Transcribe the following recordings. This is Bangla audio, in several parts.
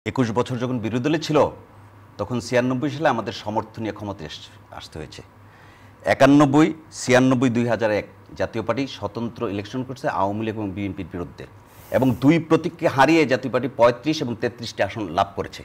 ২১ বছর যখন বিরোধী দলে ছিল তখন ৯৬ সালে আমাদের সমর্থনীয় ক্ষমতায় আসতে হয়েছে। ৯১, ৯৬, ২০০১ জাতীয় পার্টি স্বতন্ত্র ইলেকশন করছে আওয়ামী লীগ এবং বিএনপির বিরুদ্ধে, এবং দুই প্রতীককে হারিয়ে জাতীয় পার্টি ৩৫ এবং ৩৩টি আসন লাভ করেছে।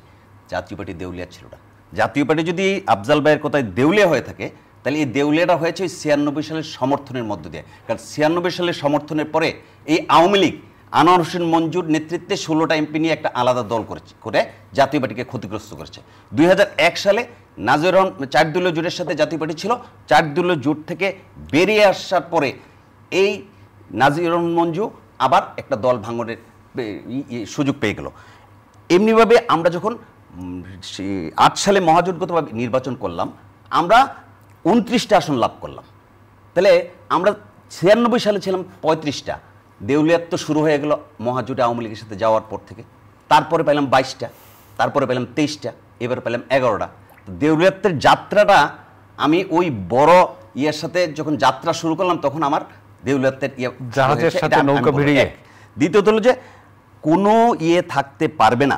জাতীয় পার্টি দেউলিয়া ছিল না। জাতীয় পার্টি যদি আফজাল ভাইয়ের কথায় দেউলিয়া হয়ে থাকে, তাহলে এই দেউলিয়াটা হয়েছে ওই ৯৬ সালের সমর্থনের মধ্য দিয়ে। কারণ ৯৬ সালের সমর্থনের পরে এই আওয়ামী লীগ আনোয়ার হোসেন মঞ্জুর নেতৃত্বে ১৬টা এমপি নিয়ে একটা আলাদা দল করে জাতীয় পার্টিকে ক্ষতিগ্রস্ত করেছে। ২০০১ সালে নাজির রহমান ৪ দলীয় জোটের সাথে জাতীয় পার্টি ছিল, ৪ দলীয় জোট থেকে বেরিয়ে আসার পরে এই নাজির রহমান মঞ্জু আবার একটা দল ভাঙনের সুযোগ পেয়ে গেল। এমনিভাবে আমরা যখন ৮ সালে মহাজোটগতভাবে নির্বাচন করলাম, আমরা ২৯টা আসন লাভ করলাম। তাহলে আমরা ৯৬ সালে ছিলাম ৩৫টা। দেউলিয়াত্ব শুরু হয়ে গেল মহাজোটে আওয়ামী লীগের সাথে যাওয়ার পর থেকে। তারপরে পেলাম ২২টা, তারপরে পেলাম ২৩টা, এবার পেলাম ১১টা। দেউলিয়াত্বের যাত্রাটা আমি ওই বড় ইয়ের সাথে যখন যাত্রা শুরু করলাম, তখন আমার দেউলিয়াত্বের জাহাজের সাথে নৌকা ভিড়িয়ে। দ্বিতীয়ত হলো যে কোনো ইয়ে থাকতে পারবে না।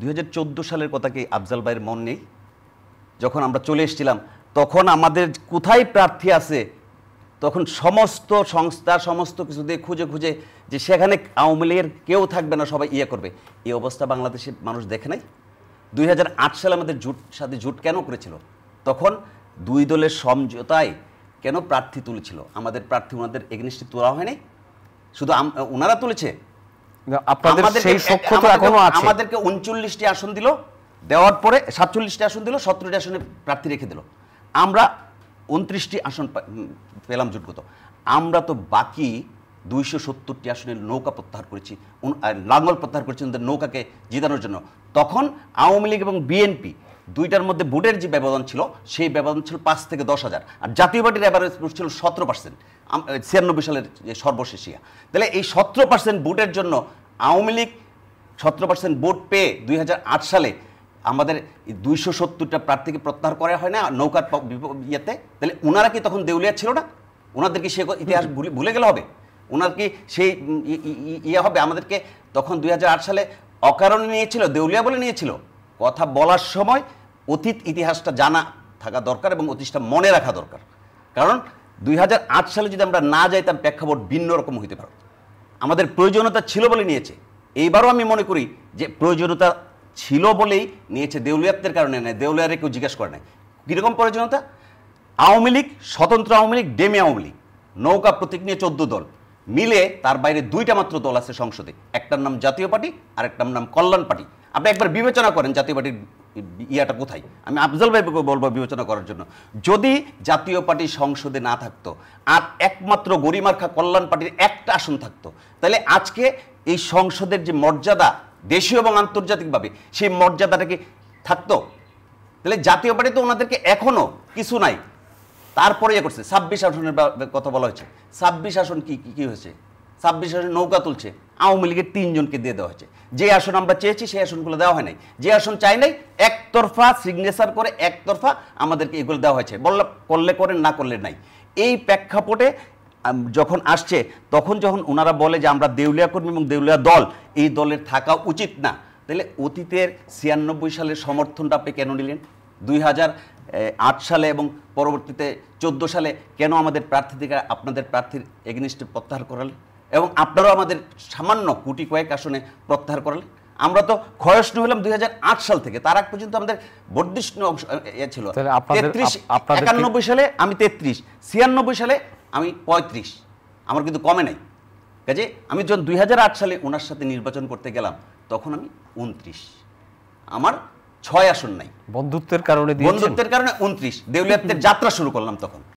২০১৪ সালের কথা কি আফজাল ভাইয়ের মন নেই? যখন আমরা চলে এসেছিলাম তখন আমাদের কোথায় প্রার্থী আছে, তখন সমস্ত সংস্থা সমস্ত কিছু দিয়ে খুঁজে খুঁজে যে সেখানে আওয়ামী লীগের কেউ থাকবে না, সবাই ইয়ে করবে। এই অবস্থা বাংলাদেশের মানুষ দেখে নাই। ২০০৮ সালে আমাদের সাথে জোট কেন করেছিল? তখন দুই দলের সমঝোতায় কেন প্রার্থী তুলেছিল? আমাদের প্রার্থী ওনাদের এগেনিস্টে তোলা হয় নাই, শুধু ওনারা তুলেছে। আমাদেরকে ৩৯টি আসন দিল, দেওয়ার পরে ৪৭টি আসন দিল, ১৭টি আসনে প্রার্থী রেখে দিল। আমরা ২৯টি আসন পেলাম জোটগত। আমরা তো বাকি ২৭০টি আসনের নৌকা প্রত্যাহার করেছি, লাঙ্গল প্রত্যাহার করেছি ওদের নৌকাকে জিতানোর জন্য। তখন আওয়ামী লীগ এবং বিএনপি দুইটার মধ্যে ভোটের যে ব্যবধান ছিল, সেই ব্যবধান ছিল ৫ থেকে ১০,০০০, আর জাতীয় পার্টির অ্যাভারেজ ভোট ছিল ১৭%। ৯৬ সালের সর্বশেষ ইয়া। তাহলে এই ১৭% ভোটের জন্য আওয়ামী লীগ ১৭% ভোট পেয়ে ২০০৮ সালে আমাদের ২৭০টা প্রার্থীকে প্রত্যাহার করা হয় না নৌকার ইয়েতে। তাহলে ওনারা কি তখন দেউলিয়া ছিল না? ওনাদের কি সে ইতিহাস ভুলে গেলে হবে? ওনার কি সেই ইয়ে হবে? আমাদেরকে তখন ২০০৮ সালে অকারণে নিয়েছিল, দেউলিয়া বলে নিয়েছিল। কথা বলার সময় অতীত ইতিহাসটা জানা থাকা দরকার এবং অতীতটা মনে রাখা দরকার। কারণ ২০০৮ সালে যদি আমরা না যাইতাম, প্রেক্ষাপট ভিন্ন রকম হইতে পারত। আমাদের প্রয়োজনীয়তা ছিল বলে নিয়েছে। এইবারও আমি মনে করি যে প্রয়োজনীয়তা ছিল বলেই নিয়েছে, দেউলিয়াত্বের কারণে নেয়। দেউলিয়ারে কেউ জিজ্ঞাসা করে নাই কীরকম প্রয়োজনীয়তা। আওয়ামী লীগ, স্বতন্ত্র আওয়ামী লীগ, ডেমি আওয়ামী লীগ, নৌকা প্রতীক নিয়ে ১৪ দল মিলে, তার বাইরে ২টা মাত্র দল আছে সংসদে। একটার নাম জাতীয় পার্টি আর একটার নাম কল্যাণ পার্টি। আপনি একবার বিবেচনা করেন জাতীয় পার্টির ইয়াটা কোথায়। আমি আফজাল ভাইকে বলবো বিবেচনা করার জন্য। যদি জাতীয় পার্টি সংসদে না থাকতো আর একমাত্র গরিমার্খা কল্যাণ পার্টির একটা আসন থাকতো, তাহলে আজকে এই সংসদের যে মর্যাদা দেশীয় এবং আন্তর্জাতিকভাবে, সেই মর্যাদাটা কি থাকতো? তাহলে জাতীয় পার্টি তো ওনাদেরকে এখনো কিছু নাই, তারপরে ইয়ে করছে। ২৬ আসনের কথা বলা হয়েছে। ২৬ আসন কি হয়েছে? ২৬ আসনে নৌকা তুলছে, আওয়ামী লীগের ৩ জনকে দিয়ে দেওয়া হয়েছে। যে আসন আমরা চেয়েছি সেই আসনগুলো দেওয়া হয় নাই। যে আসন চাই নাই, একতরফা সিগনেচার করে একতরফা আমাদেরকে এগুলো দেওয়া হয়েছে। করলে করেন, না করলে নাই। এই প্রেক্ষাপটে যখন আসছে, তখন যখন ওনারা বলে যে আমরা দেউলিয়া কর্মী এবং দেউলিয়া দল, এই দলের থাকা উচিত না, তাহলে অতীতের ৯৬ সালের সমর্থনটা আপনি কেন নিলেন? ২০০৮ সালে এবং পরবর্তীতে ১৪ সালে কেন আমাদের প্রার্থী থেকে আপনাদের প্রার্থীর এগেনিস্টে প্রত্যাহার করালেন? এবং আপনারাও আমাদের সামান্য কোটি কয়েক আসনে প্রত্যাহার করালেন। আমরা তো ক্ষয়ষ্ণু হলাম ২০০৮ সাল থেকে। তার আগ পর্যন্ত আমাদের বর্ধিষ্ণু ছিল। ৯১ সালে আমি ৩৩, ৯৬ সালে আমি ৩৫, আমার কিন্তু কমে নাই। কাজে আমি যখন ২০০৮ সালে ওনার সাথে নির্বাচন করতে গেলাম, তখন আমি ২৯, আমার ৬ আসন নাই। বন্ধুত্বের কারণে ২৯ দেউলিয়াত্বের যাত্রা শুরু করলাম তখন।